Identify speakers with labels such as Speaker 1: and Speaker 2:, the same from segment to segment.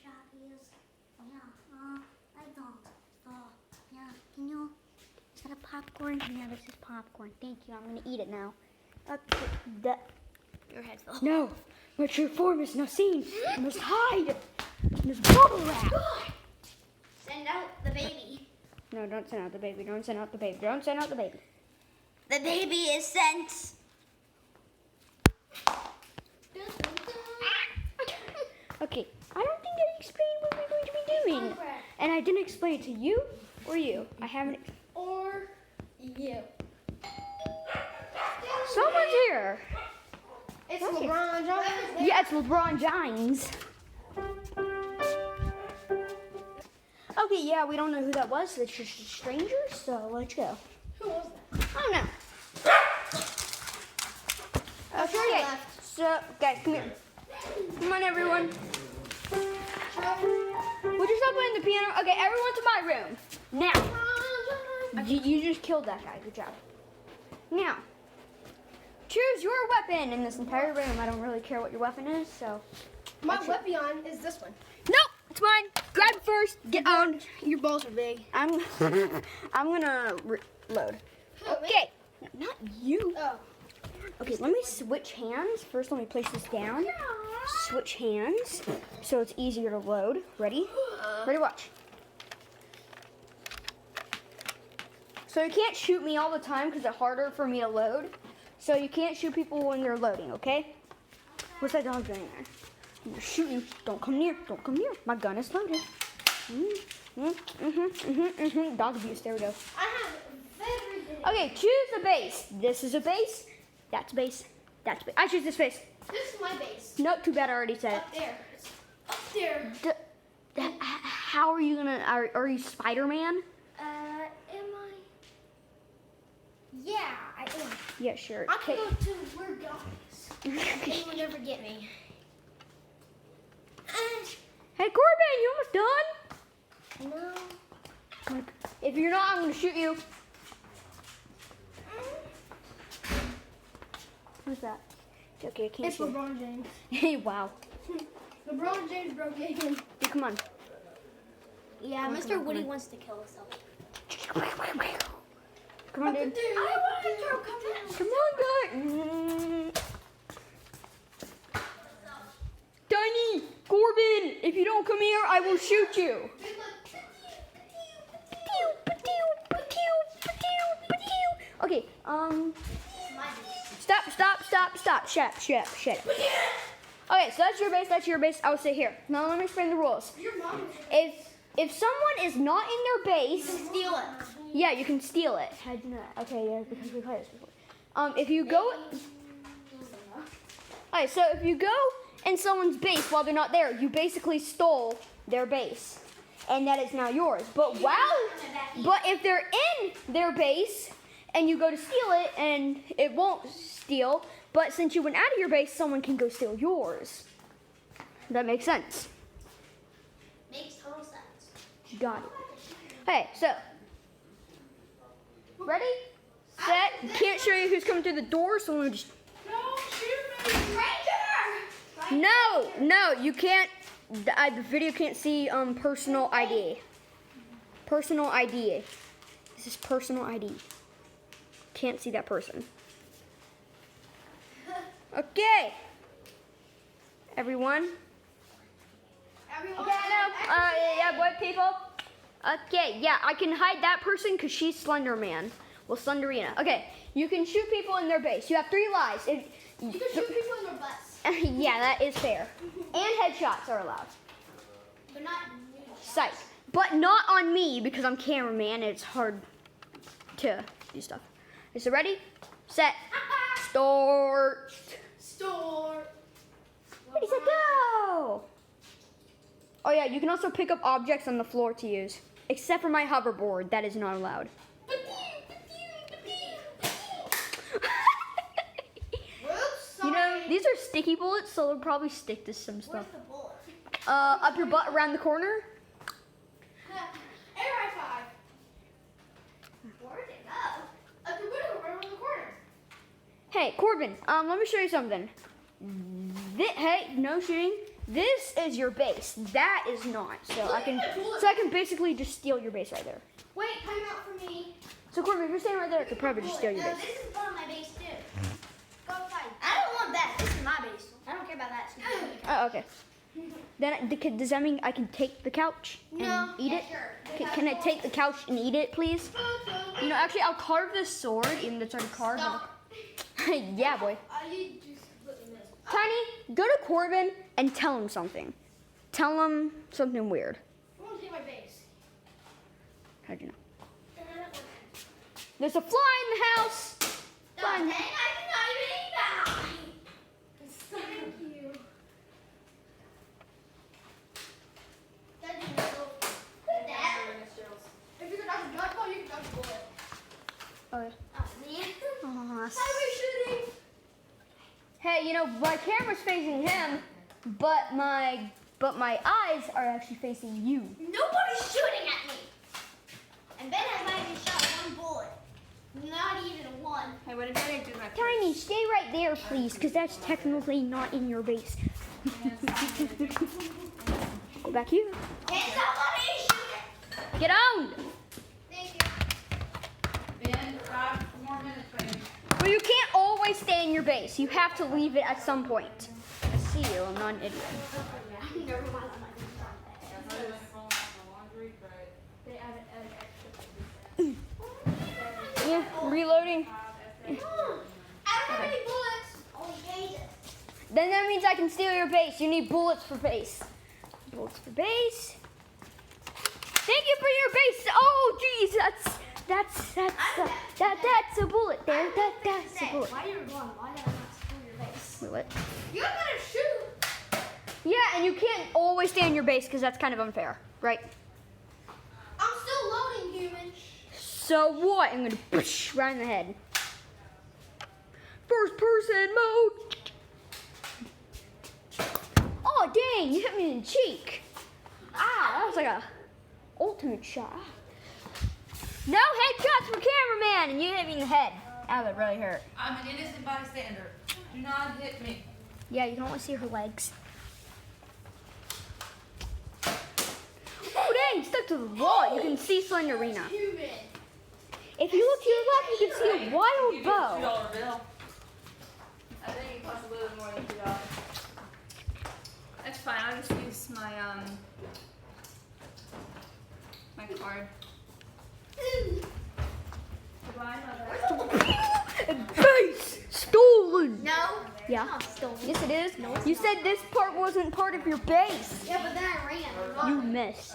Speaker 1: choppies. Yeah, I don't. So, yeah, can you... Is that a popcorn? Yeah, this is popcorn. Thank you. I'm gonna eat it now. Okay, your head fell. No, my true form is not seen. I must hide. There's bubble wrap.
Speaker 2: Send out the baby.
Speaker 1: No, don't send out the baby. Don't send out the baby. Don't send out the baby.
Speaker 2: The baby is sent.
Speaker 1: Okay, I don't think I explained what we're going to be doing. And I didn't explain it to you or you. I haven't.
Speaker 2: Or you.
Speaker 1: Someone's here.
Speaker 2: It's LeBron James.
Speaker 1: Yeah, it's LeBron James. Okay, yeah, we don't know who that was. It's just a stranger, so let's go.
Speaker 2: Who was that?
Speaker 1: I don't know. Okay, so, guys, come here. Come on, everyone. We'll just stop playing the piano. Okay, everyone to my room. Now, you just killed that guy. Good job. Now, choose your weapon in this entire room. I don't really care what your weapon is, so.
Speaker 2: My weapon is this one.
Speaker 1: No, it's mine. Grab it first. Get on.
Speaker 2: Your balls are big.
Speaker 1: I'm gonna load. Okay, not you.
Speaker 2: Oh.
Speaker 1: Okay, let me switch hands. First, let me place this down. Switch hands so it's easier to load. Ready? Ready, watch. So you can't shoot me all the time because it's harder for me to load. So you can't shoot people when they're loading, okay? What's that dog doing there? You're shooting. Don't come near. Don't come near. My gun is loaded. Dog abuse. There we go.
Speaker 2: I have very big.
Speaker 1: Okay, choose the base. This is a base. That's a base. That's a base. I choose this base.
Speaker 2: This is my base.
Speaker 1: Nope, too bad I already said it.
Speaker 2: Up there. It's up there.
Speaker 1: How are you gonna? Are you Spider-Man?
Speaker 2: Am I? Yeah, I am.
Speaker 1: Yeah, sure.
Speaker 2: I can go to where God is. They will never get me.
Speaker 1: Hey, Corbin, you almost done?
Speaker 2: No.
Speaker 1: If you're not, I'm gonna shoot you. Who's that? It's okay, I can't
Speaker 2: It's
Speaker 1: see.
Speaker 2: LeBron James.
Speaker 1: Hey, wow.
Speaker 2: LeBron James broke again.
Speaker 1: Hey, come on.
Speaker 2: Yeah,
Speaker 1: Come on,
Speaker 2: Mr.
Speaker 1: come on,
Speaker 2: Woody
Speaker 1: come on.
Speaker 2: wants to kill himself.
Speaker 1: Come on, dude. Come on, guys. Tiny, Corbin, if you don't come here, I will shoot you. Okay, stop. Shut. Okay, so that's your base. I will sit here. Now let me explain the rules.
Speaker 2: Your mom
Speaker 1: If someone is not in their base,
Speaker 2: steal it.
Speaker 1: yeah, you can steal it. How'd you know that? Okay, yeah, because we played this before. If you go, okay, so if you go in someone's base while they're not there, you basically stole their base, and that is now yours. But if they're in their base and you go to steal it, and it won't steal, but since you went out of your base, someone can go steal yours. That makes sense.
Speaker 2: Makes total sense.
Speaker 1: You got it. Okay, so ready, set. Can't show you who's coming through the door, so we'll just.
Speaker 2: Don't shoot me, stranger!
Speaker 1: No, you can't. The video can't see personal ID. Personal ID. This is personal ID. Can't see that person. Okay. Everyone.
Speaker 2: Everyone.
Speaker 1: Yeah, what people? Okay, yeah, I can hide that person because she's Slender Man. Well, Slenderina. Okay, you can shoot people in their base. You have 3 lives.
Speaker 2: You can shoot people in their butts.
Speaker 1: Yeah, that is fair. And headshots are allowed.
Speaker 2: But not
Speaker 1: Psych. But not on me because I'm cameraman and it's hard to do stuff. Okay, so ready, set, start. Ready, set, go. Oh yeah, you can also pick up objects on the floor to use. Except for my hoverboard, that is not allowed. You know, these are sticky bullets, so they'll probably stick to some stuff.
Speaker 2: Where's the bullet?
Speaker 1: Up your butt around the corner.
Speaker 2: Air high five. Where did it go? Up your butt around the corner.
Speaker 1: Hey, Corbin, let me show you something. Hey, no shooting. This is your base. That is not. So I can basically just steal your base right there.
Speaker 2: Wait, time out for me.
Speaker 1: So Corbin, if you're standing right there, I could probably just steal your
Speaker 2: No,
Speaker 1: base.
Speaker 2: this is part of my base too. Go outside. I don't want that. This is my base. I don't care about that.
Speaker 1: Oh, okay. Then does that mean I can take the couch and eat it?
Speaker 2: Sure.
Speaker 1: Can I take the couch and eat it, please? You know, actually, I'll carve this sword, even though it's already carved. Yeah, boy. Tiny, go to Corbin and tell him something. Tell him something weird.
Speaker 2: I want to take my base.
Speaker 1: How'd you know? There's a fly in the house.
Speaker 2: Dang, I cannot even eat that. Thank you. That didn't go. Dad, if you can dodge a gun ball, you can dodge a bullet.
Speaker 1: Okay.
Speaker 2: Oh, man.
Speaker 1: Aw,
Speaker 2: Why are we shooting?
Speaker 1: hey, you know, my camera's facing him, but my eyes are actually facing you.
Speaker 2: Nobody's shooting at me. And Ben has not even shot one bullet. Not even one.
Speaker 3: Hey, what if I didn't do my
Speaker 1: Tiny, stay right there, please, because that's technically not in your base. Go back here.
Speaker 2: Can somebody shoot it?
Speaker 1: Get on.
Speaker 2: Thank you.
Speaker 3: Ben, 5 more minutes, baby.
Speaker 1: But you can't always stay in your base. You have to leave it at some point. I see you. I'm not an idiot.
Speaker 2: Never mind.
Speaker 3: They added extra.
Speaker 1: Yeah, reloading.
Speaker 2: I don't have any bullets. Only gauges.
Speaker 1: Then that means I can steal your base. You need bullets for base. Bullets for base. Thank you for your base. Oh, geez, that's a bullet there. That's a bullet.
Speaker 2: Why you're gone? Why did I not steal your base?
Speaker 1: Wait, what?
Speaker 2: You're gonna shoot.
Speaker 1: Yeah, and you can't always stay in your base because that's kind of unfair, right?
Speaker 2: I'm still loading, human.
Speaker 1: So what? I'm gonna push right in the head. First person mode. Oh dang! You hit me in the cheek. Ah, that was like a ultimate shot. No headshots for cameraman, and you hit me in the head. That would really hurt.
Speaker 3: I'm an innocent bystander. Do not hit me.
Speaker 1: Yeah, you can only see her legs. Oh dang! Stuck to the wall. You can see Slenderina.
Speaker 2: Human.
Speaker 1: If you look to your left, you can see a wild bow.
Speaker 3: $2 bill. I think it costs a little more than $2. That's fine. I'll just use my my card. Goodbye, mother.
Speaker 1: Base stolen.
Speaker 2: No.
Speaker 1: Yeah.
Speaker 2: Not stolen.
Speaker 1: Yes, it is. You said this part wasn't part of your base.
Speaker 2: Yeah, but then I ran.
Speaker 1: You missed.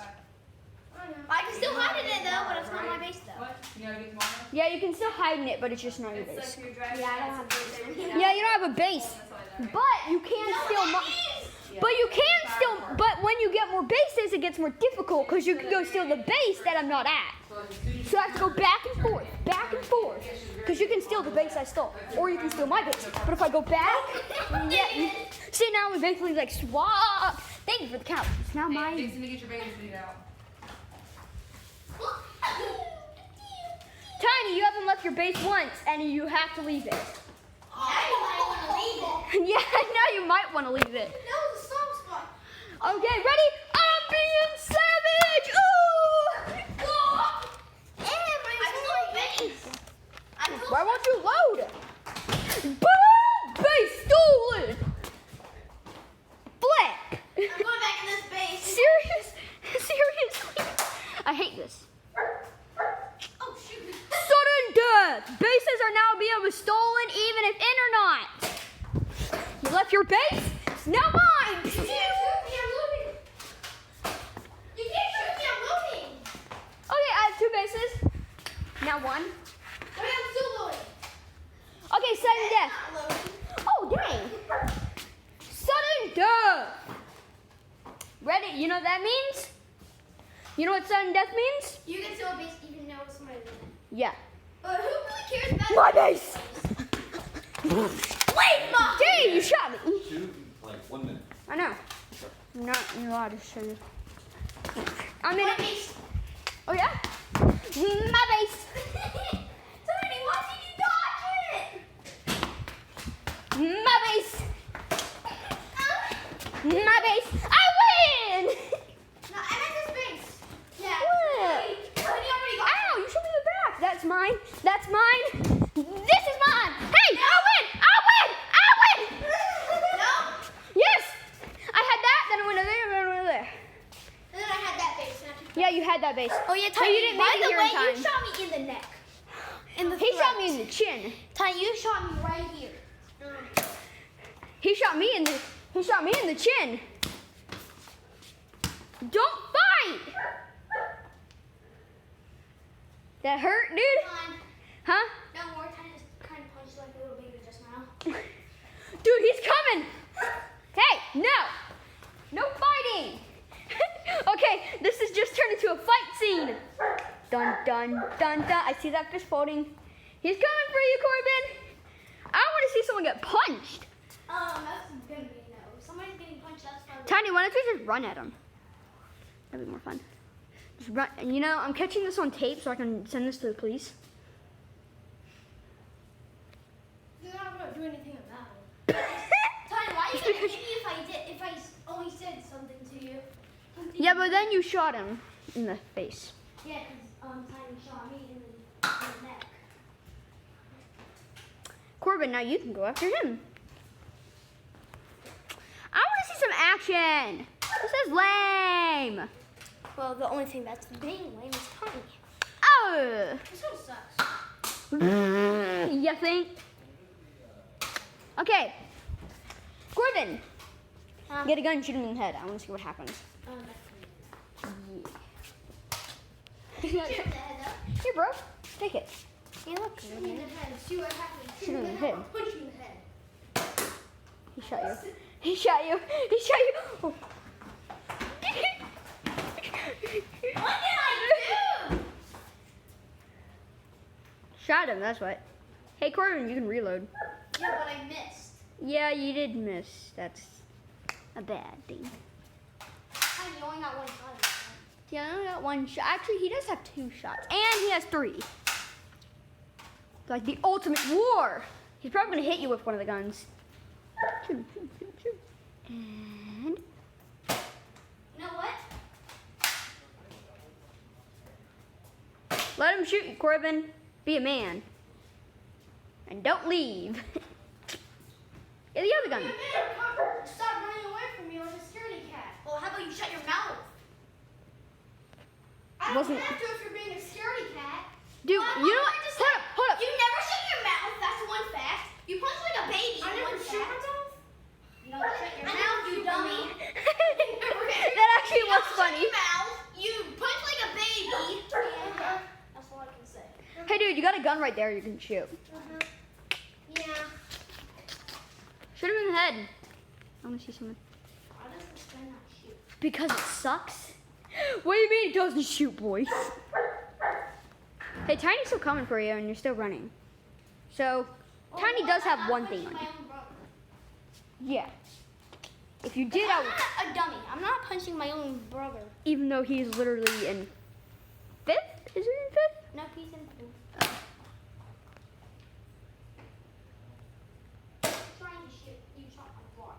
Speaker 2: I can still hide in it though, but it's not my base though.
Speaker 3: What? You gotta get tomorrow?
Speaker 1: Yeah, you can still hide in it, but it's just not your
Speaker 3: It's
Speaker 1: base.
Speaker 3: like you're driving.
Speaker 2: Yeah, I don't have base.
Speaker 1: Yeah, you don't have a base, but you can still. But you can still. But when you get more bases, it gets more difficult because you can go steal the base that I'm not at. So I have to go back and forth, because you can steal the base I stole, or you can steal my base. But if I go back, yeah. See, now we basically like swap. Thank you for the couch. It's now
Speaker 3: Hey,
Speaker 1: mine.
Speaker 3: Dixon, to get your babies beat out.
Speaker 1: Tiny, you haven't left your base once, and you have to leave it. Yeah, now you might want to leave it.
Speaker 2: No, the soft spot.
Speaker 1: Okay, ready? I'm being savage! Ooh! Why won't you load? Boom! Base stolen! Flip!
Speaker 2: I'm going back in this base.
Speaker 1: Seriously? I hate this.
Speaker 2: Oh shoot.
Speaker 1: Sudden death! Bases are now being stolen even if in or not. You left your base? It's now mine!
Speaker 2: You can't shoot me, I'm loading. You can't shoot me, I'm loading.
Speaker 1: Okay, I have 2 bases. Now 1.
Speaker 2: Wait, I'm still loading.
Speaker 1: Okay, sudden death.
Speaker 2: Not loading.
Speaker 1: Oh, dang. Sudden death. Ready? You know what that means? You know what sudden death means?
Speaker 2: You can still base even though somebody's in it.
Speaker 1: Yeah.
Speaker 2: But who really cares about
Speaker 1: My base.
Speaker 2: Wait, Mom!
Speaker 1: Dang, you shot me.
Speaker 4: Shoot in like 1 minute.
Speaker 1: I know. I'm not allowed to show you. I'm in
Speaker 2: My
Speaker 1: it.
Speaker 2: base.
Speaker 1: Oh, yeah? My base.
Speaker 2: Tony, why did you dodge it?
Speaker 1: My base. My base. mine. This is mine. Hey, I'll win. I'll win. I'll win.
Speaker 2: No.
Speaker 1: Yes. I had that, then I went over there, and then I went over there.
Speaker 2: And then I had that base.
Speaker 1: Yeah, you had that base.
Speaker 2: Oh yeah,
Speaker 1: So you didn't make it here in time.
Speaker 2: you shot me in the neck. In the
Speaker 1: He
Speaker 2: throat.
Speaker 1: shot me in the chin.
Speaker 2: Tiny, you shot me right here.
Speaker 1: He shot me in the chin. Don't fight. That hurt, dude?
Speaker 2: Fine.
Speaker 1: Huh?
Speaker 2: Don't worry, Tiny just kind of punched like a little baby just now.
Speaker 1: Dude, he's coming. Hey, no. No fighting. Okay, this has just turned into a fight scene. Dun, dun, dun, dun. I see that fist folding. He's coming for you, Corbin. I want to see someone get punched.
Speaker 2: That's gonna be no. If somebody's getting punched, that's fine.
Speaker 1: Tiny, why don't we just run at him? That'd be more fun. Just run. You know, I'm catching this on tape so I can send this to the police.
Speaker 2: You're not gonna do anything about it. Tiny, why are you gonna hit me if I only said something to you?
Speaker 1: Yeah, but then you shot him in the face.
Speaker 2: Yeah, because Tiny shot me in the neck.
Speaker 1: Corbin, now you can go after him. I want to see some action. This is lame.
Speaker 2: Well, the only thing that's being lame is Tiny.
Speaker 1: Oh.
Speaker 2: This one sucks.
Speaker 1: You think? Okay. Corbin, get a gun and shoot him in the head. I want to see what happens.
Speaker 2: Shoot him in the head up.
Speaker 1: Here, bro. Take it.
Speaker 2: Yeah, look. Shoot me in the head. See what happens.
Speaker 1: Shoot him in the head.
Speaker 2: Punch me in the head.
Speaker 1: He shot you. He shot you. He shot you. Oh.
Speaker 2: What did I do?
Speaker 1: Shot him, that's what. Hey, Corbin, you can reload.
Speaker 2: Yeah, but I missed.
Speaker 1: Yeah, you did miss. That's a bad thing.
Speaker 2: I only got one shot.
Speaker 1: Yeah, I only got one shot. Actually, he does have 2 shots. And he has 3. Like the ultimate war. He's probably going to hit you with one of the guns. Shoot him, shoot him, shoot him, shoot him. And...
Speaker 2: You know what?
Speaker 1: let him shoot you, Corbin. Be a man. And don't leave. Get the other gun.
Speaker 2: Stop running away from me like a scaredy cat. Well, how about you shut your mouth? I don't
Speaker 1: Wasn't-
Speaker 2: have to if you're being a scaredy cat.
Speaker 1: Dude,
Speaker 2: Well,
Speaker 1: you know
Speaker 2: I
Speaker 1: what?
Speaker 2: just
Speaker 1: Hold
Speaker 2: said-
Speaker 1: up, hold up.
Speaker 2: You never shut your mouth. That's one fact. You punch like a baby.
Speaker 3: I never
Speaker 2: one
Speaker 3: shoot
Speaker 2: fact.
Speaker 3: myself.
Speaker 2: No, shut your mouth, you dummy.
Speaker 1: That actually
Speaker 2: You
Speaker 1: was
Speaker 2: don't
Speaker 1: funny.
Speaker 2: Shut your mouth. You punch like a baby. Yeah, that's all I can say.
Speaker 1: Hey, dude, you got a gun right there you can shoot.
Speaker 2: Yeah.
Speaker 1: Shoot him in the head. I want to see someone.
Speaker 2: Why does this guy not shoot?
Speaker 1: Because it sucks. What do you mean it doesn't shoot, boys? Hey, Tiny's still coming for you, and you're still running. So, Tiny
Speaker 2: well,
Speaker 1: does
Speaker 2: I'm
Speaker 1: have
Speaker 2: not
Speaker 1: one thing
Speaker 2: punching
Speaker 1: on
Speaker 2: my
Speaker 1: you.
Speaker 2: own brother.
Speaker 1: Yeah. If you did, I
Speaker 2: I'm
Speaker 1: would,
Speaker 2: not a dummy. I'm not punching my own brother.
Speaker 1: even though he's literally in 5th? Is he in 5th?
Speaker 2: No, he's in blue. Trying to shoot. You shot my block.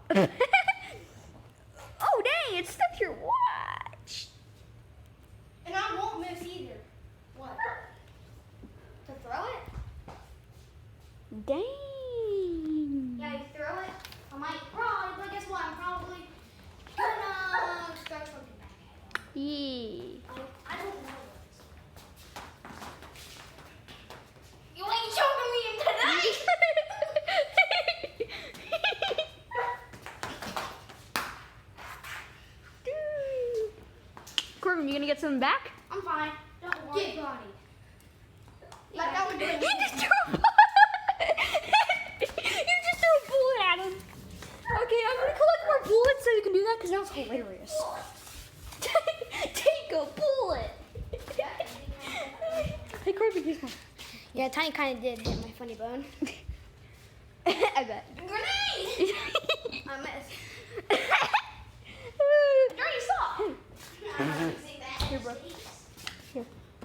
Speaker 1: Oh, dang, it stuck to your watch.
Speaker 2: And I won't miss either. What? To throw it?
Speaker 1: Dang.
Speaker 2: Yeah, you throw it. I might probably, but guess what? I'm probably gonna throw something back.
Speaker 1: Yeah.
Speaker 2: I don't know what. You ain't choking me in tonight!
Speaker 1: Corbin, you gonna get something back?
Speaker 2: I'm fine. Don't worry. Get body. Like I would do
Speaker 1: You
Speaker 2: it.
Speaker 1: just threw a bullet. You just threw a bullet at him. Okay, I'm gonna collect more bullets so you can do that because that was hilarious. Take a bullet. Hey, Corbin, here's one.
Speaker 2: Yeah, Tiny kind of did hit my funny bone.
Speaker 1: I bet.
Speaker 2: Grenade! I missed. Dirty saw!
Speaker 1: Here, bro.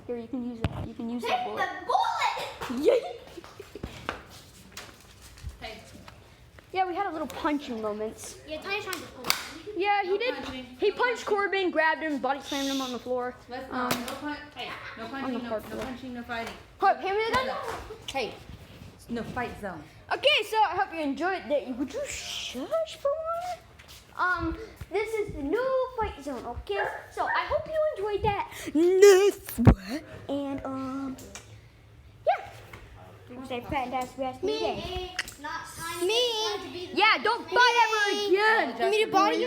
Speaker 1: Here, you can use that. You can use that
Speaker 2: Take
Speaker 1: bullet.
Speaker 2: the bullet!
Speaker 1: Yeah.
Speaker 3: Hey.
Speaker 1: Yeah, we had a little little punching moments.
Speaker 2: Yeah, Tiny's trying to pull.
Speaker 1: Yeah, he
Speaker 3: No
Speaker 1: did.
Speaker 3: punching.
Speaker 1: He
Speaker 3: No
Speaker 1: punched
Speaker 3: punching.
Speaker 1: Corbin, grabbed him, body slammed him on the floor.
Speaker 3: Let's not. No punching. Hey, no punching.
Speaker 1: the
Speaker 3: No
Speaker 1: hard floor.
Speaker 3: punching. No fighting.
Speaker 1: Hold, hand me the gun.
Speaker 3: Hey, no fight zone.
Speaker 1: Okay, so I hope you enjoyed that. Would you shush for one? This is the new fight zone, okay? So I hope you enjoyed that. And yeah. Say fantastic rest of the day.
Speaker 2: Not Tiny.
Speaker 1: Me. Yeah, don't fight ever again.
Speaker 3: Give me the body.